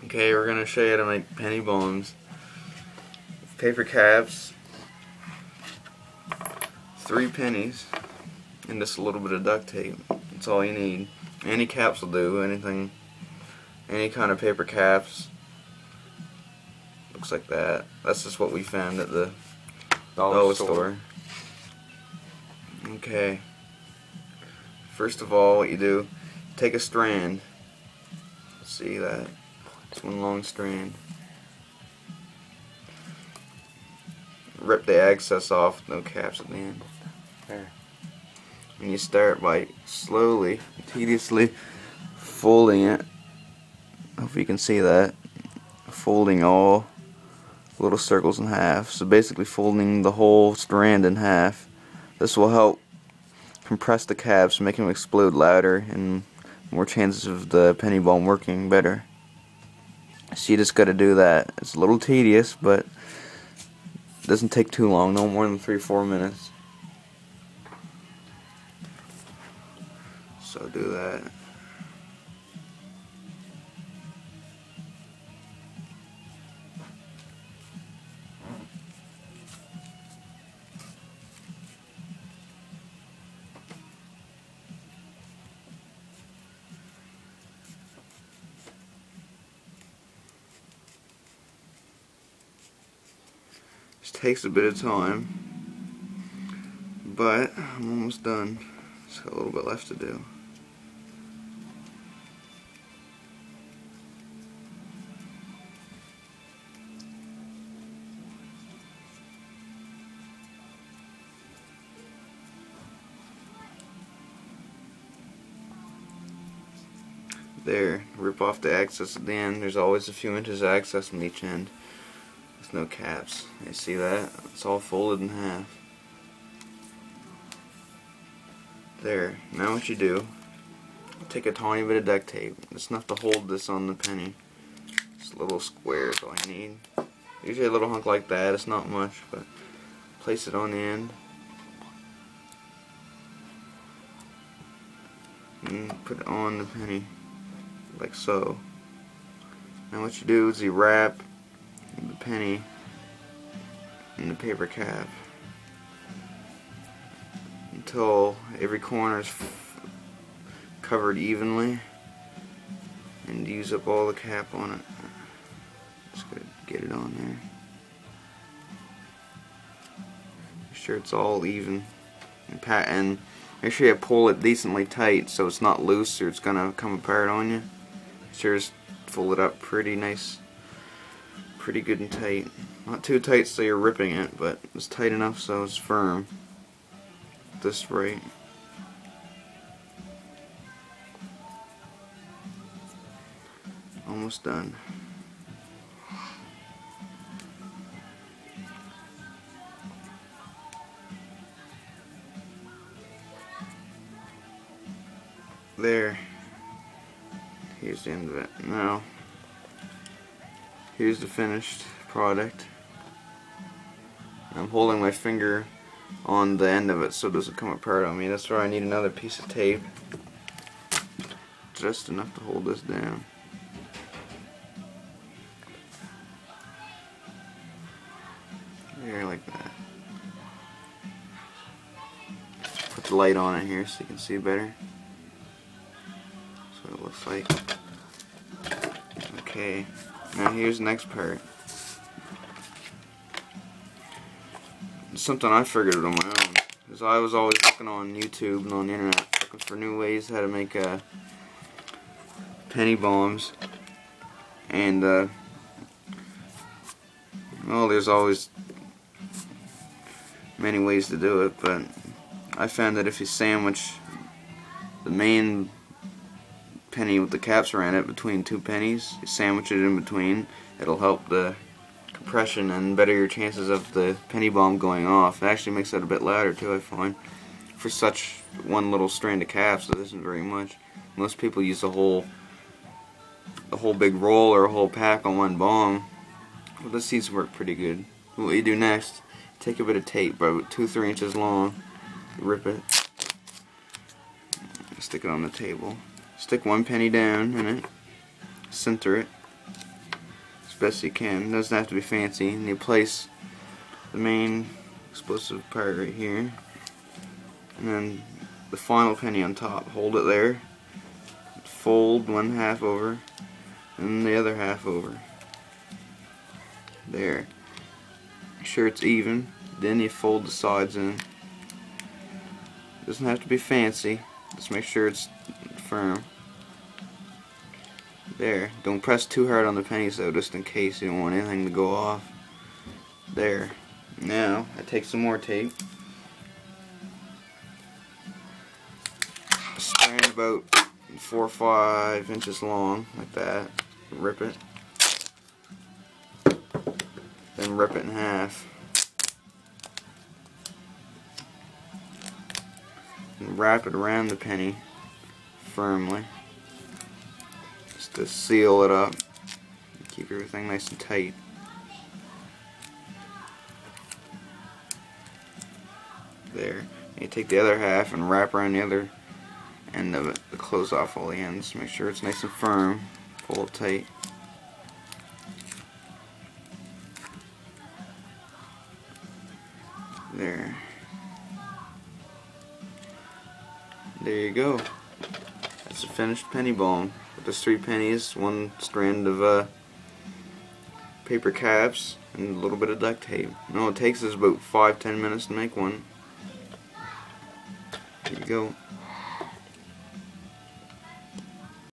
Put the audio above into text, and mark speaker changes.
Speaker 1: Okay, we're gonna show you how to make penny bombs. Paper caps, 3 pennies, and just a little bit of duct tape. That's all you need. Any caps will do. Anything, any kind of paper caps. Looks like that. That's just what we found at the dollar store. Okay. First of all, what you do, take a strand. See that? It's one long strand. Rip the excess off, no caps at the end. There. And you start by slowly, tediously folding it. Hope you can see that. Folding all little circles in half. So basically folding the whole strand in half. This will help compress the caps, make them explode louder and more chances of the penny bomb working better. So you just gotta do that. It's a little tedious, but it doesn't take too long, no more than 3-4 minutes. So do that. This takes a bit of time, but I'm almost done. Just got a little bit left to do. There, rip off the excess at the end. There's always a few inches of excess on each end. There's no caps. You see that? It's all folded in half. There. Now what you do, take a tiny bit of duct tape. It's enough to hold this on the penny. Just a little square is all you need. Usually a little hunk like that. It's not much, but place it on the end. And put it on the penny. Like so. Now what you do is you wrap the penny in the paper cap until every corner is covered evenly, and use up all the cap on it. Just gotta get it on there. Make sure it's all even and make sure you pull it decently tight so it's not loose or it's gonna come apart on you. Sure, just fold it up pretty nice, pretty good and tight. Not too tight so you're ripping it, but it's tight enough so it's firm. Just right. Almost done. There. Here's the end of it. Now, here's the finished product. I'm holding my finger on the end of it so it doesn't come apart on me. That's why I need another piece of tape. Just enough to hold this down. There, like that. Put the light on it here so you can see better. That's what it looks like. Okay, now here's the next part. It's something I figured out on my own, because I was always looking on YouTube and on the internet looking for new ways how to make penny bombs, and well, there's always many ways to do it, but I found that if you sandwich the main penny with the caps around it between 2 pennies, you sandwich it in between, it'll help the compression and better your chances of the penny bomb going off. It actually makes it a bit louder too, I find. For such one little strand of caps, that isn't very much. Most people use a whole big roll or a whole pack on one bomb. Well, this seems to work pretty good. What you do next, take a bit of tape, about 2-3 inches long, rip it, stick it on the table. Stick one penny down in it, center it, as best you can. It doesn't have to be fancy. And you place the main explosive part right here, and then the final penny on top. Hold it there. Fold one half over, and the other half over. There. Make sure it's even. Then you fold the sides in. Doesn't have to be fancy. Just make sure it's firm. There. Don't press too hard on the pennies though, just in case you don't want anything to go off. There. Now, I take some more tape. A strand about 4 or 5 inches long, like that. Rip it. Then rip it in half. And wrap it around the penny firmly. Just to seal it up. Keep everything nice and tight. There. And you take the other half and wrap around the other end of it to close off all the ends. Make sure it's nice and firm. Pull it tight. There. There you go. That's a finished penny ball with just 3 pennies, 1 strand of paper caps, and a little bit of duct tape. And all it takes is about 5-10 minutes to make one. There you go.